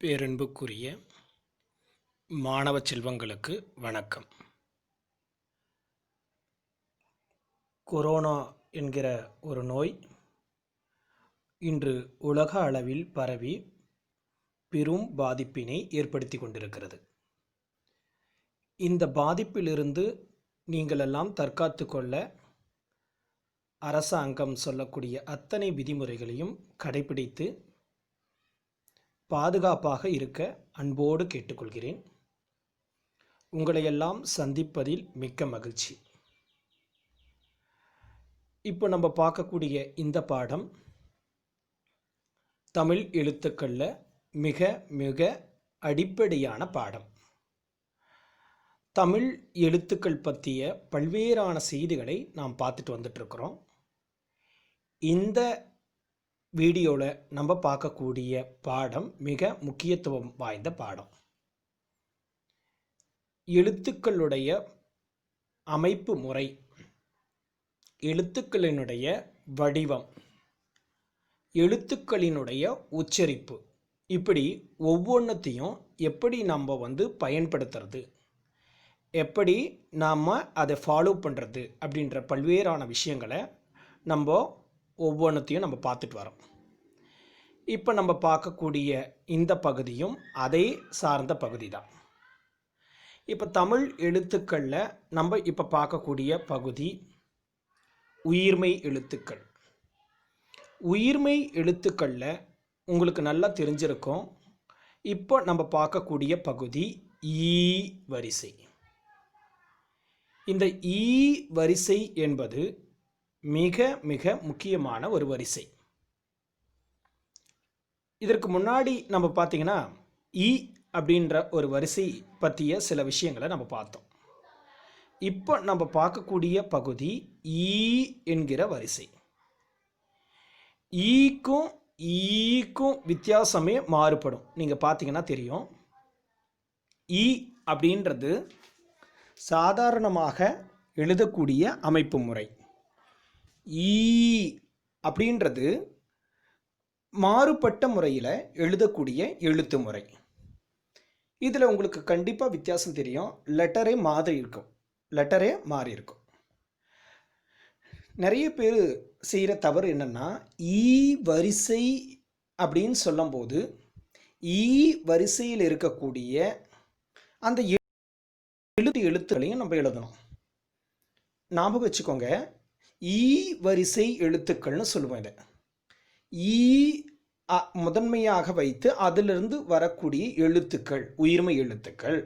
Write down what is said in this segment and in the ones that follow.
பேரன்புக்குரிய மாணவ செல்வங்களுக்கு வணக்கம். கொரோனா என்கிற ஒரு நோய் இன்று உலக அளவில் பரவி பெரும் பாதிப்பினை ஏற்படுத்தி கொண்டிருக்கிறது. இந்த பாதிப்பிலிருந்து நீங்களெல்லாம் தற்காத்து கொள்ள அரசாங்கம் சொல்லக்கூடிய அத்தனை விதிமுறைகளையும் கடைபிடித்து பாதுகாப்பாக இருக்க அன்போடு கேட்டுக்கொள்கிறேன். உங்களையெல்லாம் சந்திப்பதில் மிக்க மகிழ்ச்சி. இப்போ நம்ம பார்க்கக்கூடிய இந்த பாடம் தமிழ் எழுத்துக்களில் மிக மிக அடிப்படையான பாடம். தமிழ் எழுத்துக்கள் பற்றிய பல்வேறான செய்திகளை நாம் பார்த்துட்டு வந்துட்டுருக்குறோம். இந்த வீடியோவில் நம்ம பார்க்கக்கூடிய பாடம் மிக முக்கியத்துவம் வாய்ந்த பாடம். எழுத்துக்களுடைய அமைப்பு முறை, எழுத்துக்களினுடைய வடிவம், எழுத்துக்களினுடைய உச்சரிப்பு, இப்படி ஒவ்வொன்றத்தையும் எப்படி நம்ம பயன்படுத்துறது, எப்படி நாம் அதை ஃபாலோ பண்ணுறது அப்படின்ற பல்வேறான விஷயங்களை நம்ம ஒவ்வொன்றத்தையும் நம்ம பார்த்துட்டு வரோம். இப்போ நம்ம பார்க்கக்கூடிய இந்த பகுதியும் அதே சார்ந்த பகுதி தான். இப்போ தமிழ் எழுத்துக்களில் நம்ம இப்போ பார்க்கக்கூடிய பகுதி உயிர்மெய் எழுத்துக்கள். உயிர்மெய் எழுத்துக்களில் உங்களுக்கு நல்லா தெரிஞ்சிருக்கும். இப்போ நம்ம பார்க்கக்கூடிய பகுதி ஈ வரிசை. இந்த ஈ வரிசை என்பது மிக மிக முக்கியமான ஒரு வரிசை. இதற்கு முன்னாடி நம்ம பார்த்தீங்கன்னா ஈ அப்படின்ற ஒரு வரிசை பற்றிய சில விஷயங்களை நம்ம பார்த்தோம். இப்போ நம்ம பார்க்கக்கூடிய பகுதி ஈ என்கிற வரிசை. ஈக்கும் ஈக்கும் வித்தியாசமே மாறுபடும். நீங்கள் பார்த்தீங்கன்னா தெரியும். ஈ அப்படின்றது சாதாரணமாக எழுதக்கூடிய அமைப்பு முறை. ஈ அப்படின்றது மாறுபட்ட முறையில் எழுதக்கூடிய எழுத்து முறை. இதில் உங்களுக்கு கண்டிப்பாக வித்தியாசம் தெரியும். லெட்டரே மாதிரி இருக்கும், லெட்டரே மாறி இருக்கும். நிறைய பேர் செய்கிற தவறு என்னென்னா, ஈ வரிசை அப்படின்னு சொல்லும்போது ஈ வரிசையில் இருக்கக்கூடிய அந்த எழுத்துக்களையும் நம்ம எழுதணும். ஞாபகம் வச்சுக்கோங்க, ஈ வரிசை எழுத்துக்கள்னு சொல்லுவோம். இதை ஈ முதன்மையாக வைத்து அதிலிருந்து வரக்கூடிய எழுத்துக்கள், உயிர்மை எழுத்துக்கள்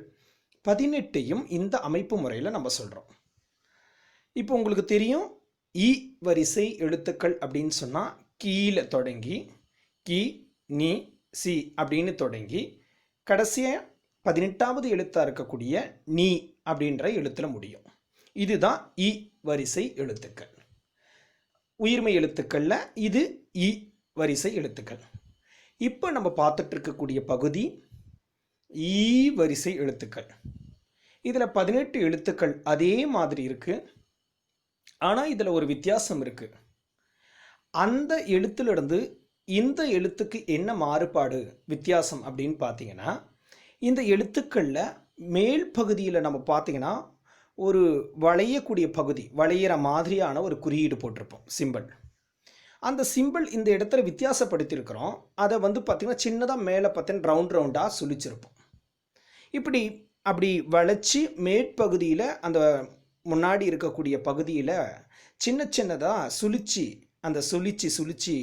18ஐயும் இந்த அமைப்பு முறையில் நம்ம சொல்கிறோம். இப்போ உங்களுக்கு தெரியும், ஈ வரிசை எழுத்துக்கள் அப்படின்னு சொன்னால் கீழே தொடங்கி கி நீ சி அப்படின்னு தொடங்கி கடைசியாக 18வது எழுத்தாக இருக்கக்கூடிய நீ அப்படின்ற எழுத்தில் முடியும். இதுதான் ஈ வரிசை எழுத்துக்கள். உயிர்மை எழுத்துக்களில் இது ஈ வரிசை எழுத்துக்கள். இப்போ நம்ம பார்த்துட்டு இருக்கக்கூடிய பகுதி ஈ வரிசை எழுத்துக்கள். இதில் 18 எழுத்துக்கள் அதே மாதிரி இருக்குது. ஆனால் இதில் ஒரு வித்தியாசம் இருக்குது. அந்த எழுத்துலேருந்து இந்த எழுத்துக்கு என்ன மாறுபாடு, வித்தியாசம் அப்படின்னு பார்த்தீங்கன்னா, இந்த எழுத்துக்களில் மேல் பகுதியில் நம்ம பார்த்தீங்கன்னா ஒரு வளையக்கூடிய பகுதி, வளையிற மாதிரியான ஒரு குறியீடு போட்டிருப்போம், சிம்பிள். அந்த சிம்பிள் இந்த இடத்துல வித்தியாசப்படுத்தியிருக்கிறோம். அதை பார்த்திங்கன்னா சின்னதாக மேலே பார்த்தீங்கன்னா ரவுண்ட் ரவுண்டாக சுழிச்சிருப்போம். இப்படி அப்படி வளைச்சி மேற்பகுதியில் அந்த முன்னாடி இருக்கக்கூடிய பகுதியில் சின்ன சின்னதாக சுழிச்சி, அந்த சுழிச்சி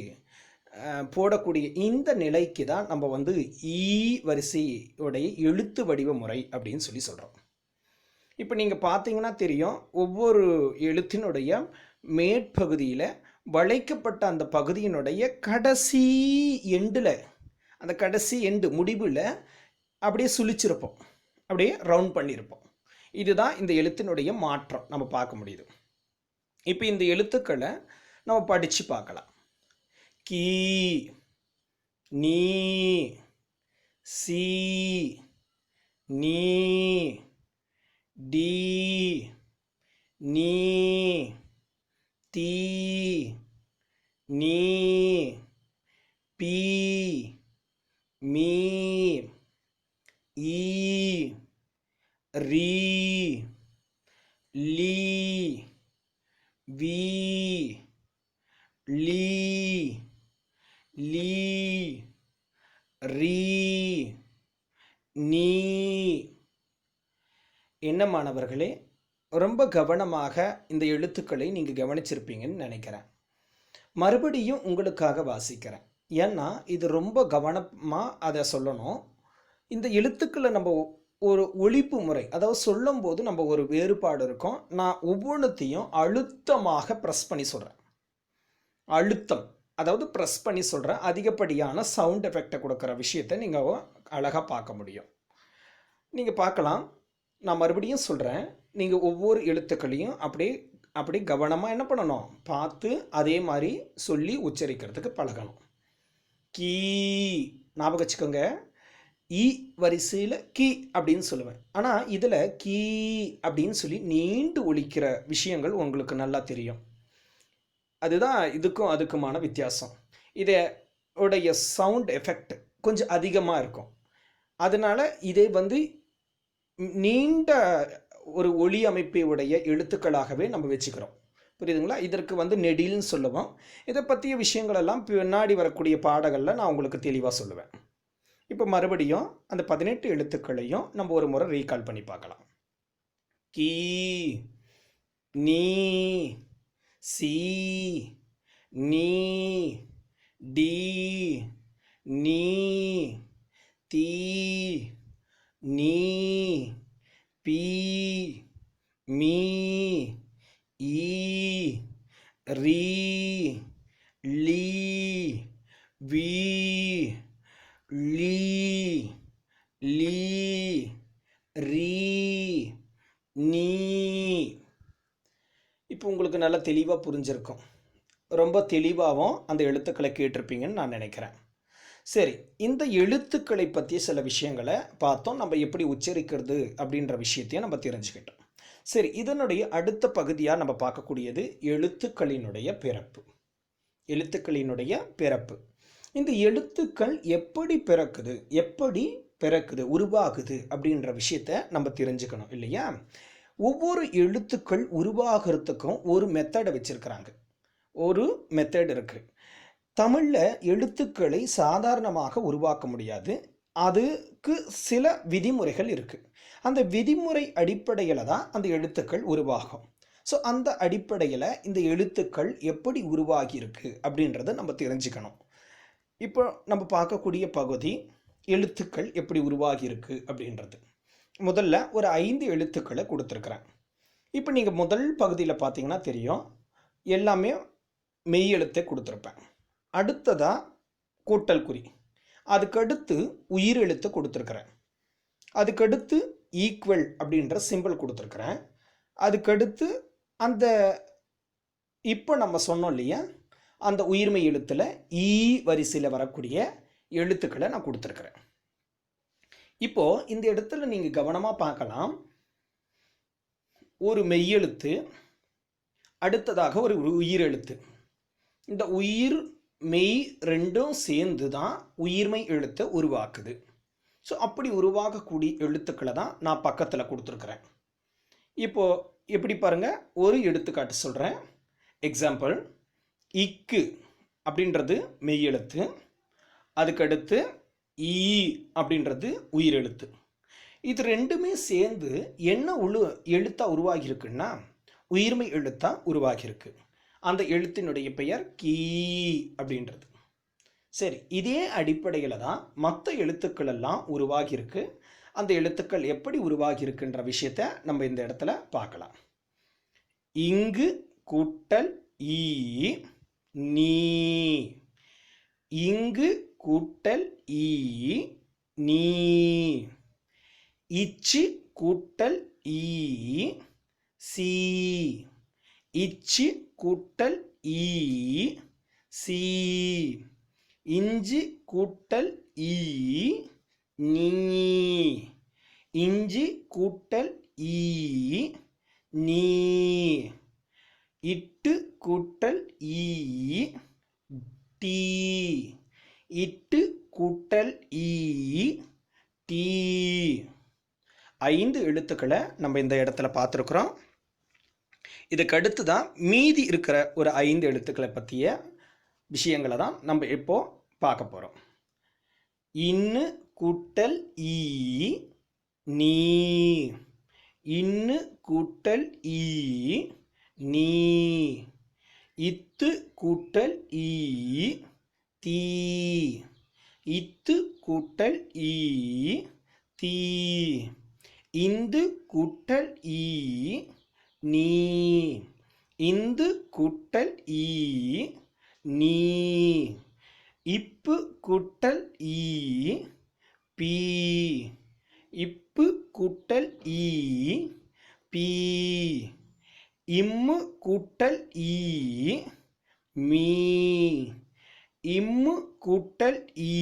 போடக்கூடிய இந்த நிலைக்கு தான் நம்ம ஈ வரிசையுடைய எழுத்து வடிவ முறை அப்படின்னு சொல்கிறோம். இப்போ நீங்கள் பார்த்தீங்கன்னா தெரியும், ஒவ்வொரு எழுத்தினுடைய மேற்பகுதியில் வளைக்கப்பட்ட அந்த பகுதியினுடைய கடைசி எண்டில், அந்த கடைசி எண்டு முடிவில் அப்படியே சுழிச்சிருப்போம், அப்படியே ரவுண்ட் பண்ணியிருப்போம். இதுதான் இந்த எழுத்தினுடைய மாற்றம் நம்ம பார்க்க முடியுது. இப்போ இந்த எழுத்துக்களை நம்ம படித்து பார்க்கலாம். கீ நீ சி நீ டி நீ தி நீ பி மீ, ஈ, ரீ, லீ, வீ, லீ, லீ, ரீ, நீ. என்ன மாணவர்களே, ரொம்ப கவனமாக இந்த எழுத்துக்களை நீங்கள் கவனிச்சிருப்பீங்கன்னு நினைக்கிறேன். மறுபடியும் உங்களுக்காக வாசிக்கிறேன். ஏன்னா இது ரொம்ப கவனமாக அதை சொல்லணும். இந்த எழுத்துக்களை நம்ம ஒரு ஒலிப்பு முறை, அதாவது சொல்லும்போது நம்ம ஒரு வேறுபாடு இருக்கும். நான் ஒவ்வொன்றுத்தையும் அழுத்தமாக ப்ரெஸ் பண்ணி சொல்கிறேன். அழுத்தம், அதாவது ப்ரெஸ் பண்ணி சொல்கிறேன். அதிகப்படியான சவுண்ட் எஃபெக்டை கொடுக்குற விஷயத்தை நீங்கள் அழகாக பார்க்க முடியும். நீங்கள் பார்க்கலாம். நான் மறுபடியும் சொல்கிறேன். நீங்கள் ஒவ்வொரு எழுத்துக்களையும் அப்படியே கவனமாக என்ன பண்ணணும், பார்த்து அதே மாதிரி சொல்லி உச்சரிக்கிறதுக்கு பழகணும். கீ, ஞாபகம் வச்சுக்கோங்க. இ வரிசையில் கீ அப்படின்னு சொல்லுவேன். ஆனால் இதில் கீ அப்படின்னு சொல்லி நீண்டு ஒலிக்கிற விஷயங்கள் உங்களுக்கு நல்லா தெரியும். அதுதான் இதுக்கும் அதுக்குமான வித்தியாசம். உடைய சவுண்ட் எஃபெக்ட் கொஞ்சம் அதிகமாக இருக்கும். அதனால் இதை நீண்ட ஒரு ஒலி அமைப்பை உடைய எழுத்துக்களாகவே நம்ம வச்சுக்கிறோம். புரியுதுங்களா? இதற்கு நெடில்னு சொல்லுவோம். இதை பற்றிய விஷயங்களெல்லாம் பின்னாடி வரக்கூடிய பாடங்களில் நான் உங்களுக்கு தெளிவாக சொல்லுவேன். இப்போ மறுபடியும் அந்த 18 எழுத்துக்களையும் நம்ம ஒரு முறை ரீகால் பண்ணி பார்க்கலாம். கீ, நீ, சி, நீ, டி, நீ, தி, நீ, பி, மீ, ஈ, ரீ, லீ, வீ, லீ, லீ, ரீ, நீ. இப்போ உங்களுக்கு நல்லா தெளிவாக புரிஞ்சிருக்கும். ரொம்ப தெளிவாகவும் அந்த எழுத்துக்களை கேட்டிருப்பீங்கன்னு நான் நினைக்கிறேன். சரி, இந்த எழுத்துக்களை பற்றிய சில விஷயங்களை பார்த்தோம். நம்ம எப்படி உச்சரிக்கிறது அப்படின்ற விஷயத்தையும் நம்ம தெரிஞ்சுக்கிட்டோம். சரி, இதனுடைய அடுத்த பகுதியாக நம்ம பார்க்கக்கூடியது எழுத்துக்களினுடைய பிறப்பு. எழுத்துக்களினுடைய பிறப்பு. இந்த எழுத்துக்கள் எப்படி பிறக்குது, உருவாகுது அப்படின்ற விஷயத்தை நம்ம தெரிஞ்சுக்கணும் இல்லையா? ஒவ்வொரு எழுத்துக்கள் உருவாகிறதுக்கும் ஒரு மெத்தடை வச்சுருக்கிறாங்க. ஒரு மெத்தட் இருக்குது. தமிழில் எழுத்துக்களை சாதாரணமாக உருவாக்க முடியாது. அதுக்கு சில விதிமுறைகள் இருக்குது. அந்த விதிமுறை அடிப்படையில் தான் அந்த எழுத்துக்கள் உருவாகும். ஸோ அந்த அடிப்படையில் இந்த எழுத்துக்கள் எப்படி உருவாகியிருக்கு அப்படின்றத நம்ம தெரிஞ்சுக்கணும். இப்போ நம்ம பார்க்கக்கூடிய பகுதி எழுத்துக்கள் எப்படி உருவாகியிருக்கு அப்படின்றது. முதல்ல ஒரு 5 எழுத்துக்களை கொடுத்துருக்குறேன். இப்போ நீங்கள் முதல் பகுதியில் பார்த்தீங்கன்னா தெரியும், எல்லாமே மெய் எழுத்தை கொடுத்துருப்பேன். அடுத்ததாக கூட்டல் குறி, அதுக்கடுத்து உயிர் எழுத்து கொடுத்துருக்குறேன். அதுக்கடுத்து ஈக்குவல் அப்படின்ற சிம்பிள் கொடுத்துருக்குறேன். அதுக்கடுத்து அந்த இப்போ நம்ம சொன்னோம் இல்லையா, அந்த உயிர்மெய் எழுத்தில் ஈ வரிசையில் வரக்கூடிய எழுத்துக்களை நான் கொடுத்துருக்குறேன். இப்போது இந்த இடத்துல நீங்கள் கவனமாக பார்க்கலாம். ஒரு மெய்யெழுத்து, அடுத்ததாக ஒரு உயிர் எழுத்து. இந்த உயிர் மெய் ரெண்டும் சேர்ந்து தான் உயிர்மெய் எழுத்தை உருவாக்குது. ஸோ அப்படி உருவாகக்கூடிய எழுத்துக்களை தான் நான் பக்கத்தில் கொடுத்துருக்குறேன். இப்போது எப்படி பாருங்கள், ஒரு எடுத்துக்காட்டு சொல்கிறேன். எக்ஸாம்பிள், இக்கு அப்படின்றது மெய் எழுத்து, அதுக்கடுத்து ஈ அப்படின்றது உயிர் எழுத்து. இது ரெண்டுமே சேர்ந்து என்ன எழுத்தாக உருவாகியிருக்குன்னா உயிர்மெய் எழுத்தாக உருவாகியிருக்கு. அந்த எழுத்தினுடைய பெயர் கீ அப்படின்றது. சரி, இதே அடிப்படையில் தான் மற்ற எழுத்துக்கள் எல்லாம் உருவாகியிருக்கு. அந்த எழுத்துக்கள் எப்படி உருவாகியிருக்குன்ற விஷயத்தை நம்ம இந்த இடத்துல பார்க்கலாம். இங்கு கூட்டல் ஈ, நீ. இங்கு கூட்டல் ஈ, நீ. இச்சு கூட்டல் ஈ, சி. இச்சு கூட்டல் ஈ, சி. இஞ்சு கூட்டல் ஈ, நீ. இஞ்சு கூட்டல் ஈ, நீ. இட்டு கூட்டல் ஈ, டி. இட்டு கூட்டல் ஈ, டீ. 5 எழுத்துக்களை நம்ம இந்த இடத்துல பார்த்துருக்குறோம். இதுக்கு அடுத்து தான் மீதி இருக்கிற ஒரு 5 எழுத்துக்களை பற்றிய விஷயங்களை தான் நம்ம இப்போ பார்க்க போகிறோம். இன்னு கூட்டல் ஈ நீ. இன்னு கூட்டல் ஈ நீ. இத்து கூட்டல் ஈ தீ. இத்து கூட்டல் ஈ தீ. இந்து கூட்டல் ஈ நீ. இந்து கூட்டல் ஈ நீ. இப்பு கூட்டல் ஈ பீ. இப்பு கூட்டல் ஈ பீ. இம்மு கூட்டல் ஈ மீ. இம்மு கூட்டல் ஈ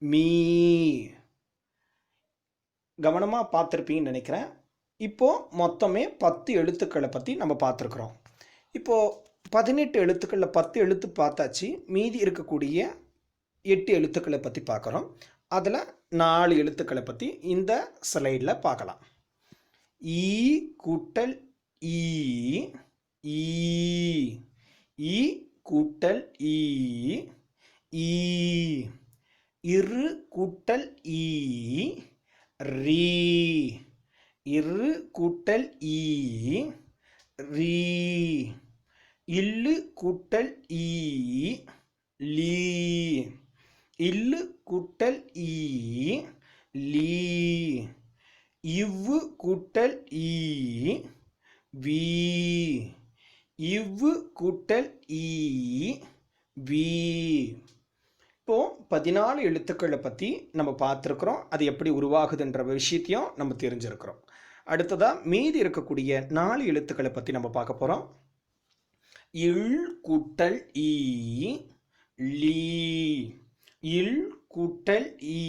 மீ. கவனமாக பார்த்துருப்பீங்கன்னு நினைக்கிறேன். இப்போது மொத்தமே 10 எழுத்துக்களை பற்றி நம்ம பார்த்துருக்குறோம். இப்போது 18 எழுத்துக்களில் 10 எழுத்து பார்த்தாச்சு. மீதி இருக்கக்கூடிய 8 எழுத்துக்களை பற்றி பார்க்குறோம். அதில் 4 எழுத்துக்களை பற்றி இந்த ஸ்லைடில் பார்க்கலாம். ஈ கூட்டல் ஈ ஈ. ஈ கூட்டல் ஈ ஈ. இரு கூட்டல் ஈ ரீ. இரு கூட்டல் ஈ ரீ. இல்லு கூட்டல் ஈ லீ. இல்லு கூட்டல் ஈ லீ. இவ்வு கூட்டல் ஈ வீ. இவ்வு கூட்டல் ஈ வீ. இப்போ 14 எழுத்துக்களை பற்றி நம்ம பார்த்துருக்குறோம். அது எப்படி உருவாகுதுன்ற விஷயத்தையும் நம்ம தெரிஞ்சிருக்கிறோம். அடுத்ததாக மீதி இருக்கக்கூடிய 4 எழுத்துக்களை பற்றி நம்ம பார்க்க போகிறோம். இல் கூட்டல் ஈ லீ. இல் கூட்டல் ஈ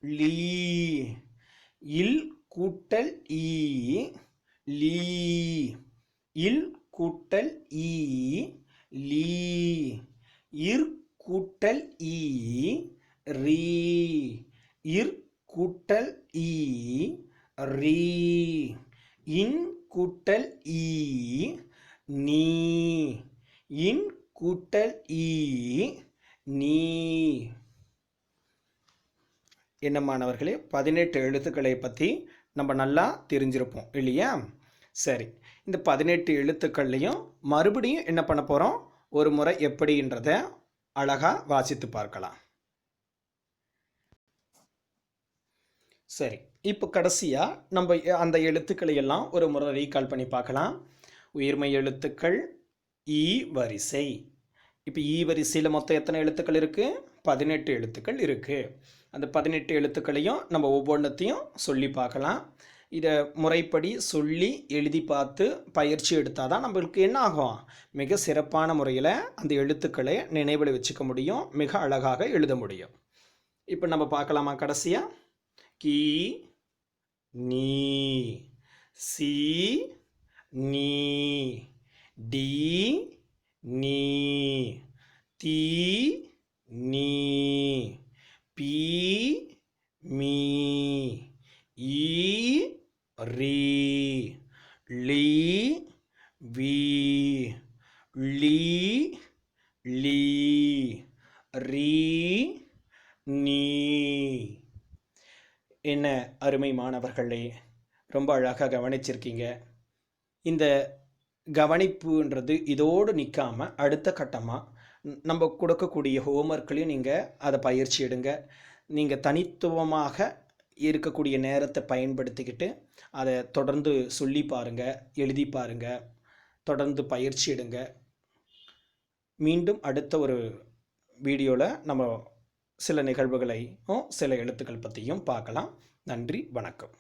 லீ. இல் கூட்டல் ஈ லீ. இல் கூட்டல் ஈ லீ. இர் கூட்டல் ஈ ரீ. இர் கூட்டல் ஈ ரீ. இன் கூட்டல் ஈ நீ. இன் கூட்டல் ஈ நீ. என்ன மாணவர்களே, 18 எழுத்துக்களை பற்றி நம்ம நல்லா தெரிஞ்சிருப்போம் இல்லையா? சரி, இந்த 18 எழுத்துக்கள்லையும் மறுபடியும் என்ன பண்ண போகிறோம், ஒரு முறை எப்படின்றத அழகாக வாசித்து பார்க்கலாம். சரி, இப்போ கடைசியாக நம்ம அந்த எழுத்துக்களை எல்லாம் ஒரு முறை ரீகால் பண்ணி பார்க்கலாம். உயிர்மை எழுத்துக்கள் ஈ வரிசை. இப்போ ஈ வரிசையில் மொத்தம் எத்தனை எழுத்துக்கள் இருக்குது? 18 எழுத்துக்கள் இருக்குது. அந்த 18 எழுத்துக்களையும் நம்ம ஒவ்வொன்றத்தையும் சொல்லி பார்க்கலாம். இதை முறைப்படி சொல்லி எழுதி பார்த்து பயிற்சி எடுத்தால் தான் நம்மளுக்கு என்ன ஆகும், மிக சிறப்பான முறையில் அந்த எழுத்துக்களை நினைவில் வச்சுக்க முடியும், மிக அழகாக எழுத முடியும். இப்போ நம்ம பார்க்கலாமா? கடைசியாக கீ நீ. சி நீ. டி நீ. தி நீ. பி மீ. ஈ ரீ. லீ வி. லீ லீ. ரீ நீ. என்ன அருமை மாணவர்களே, ரொம்ப அழகாக கவனிச்சிருக்கீங்க. இந்த கவனிப்புன்றது இதோடு நிற்காமல் அடுத்த கட்டமாக நம்ம கொடுக்கக்கூடிய ஹோம்ஒர்க்லையும் நீங்கள் அதை பயிற்சி எடுங்க. நீங்கள் தனித்துவமாக இருக்கக்கூடிய நேரத்தை பயன்படுத்திக்கிட்டு அதை தொடர்ந்து சொல்லி பாருங்கள், எழுதி பாருங்கள், தொடர்ந்து பயிற்சி எடுங்க. மீண்டும் அடுத்த ஒரு வீடியோவில் நம்ம சில நிகழ்வுகளையும் சில எழுத்துக்கள் பற்றியும் பார்க்கலாம். நன்றி, வணக்கம்.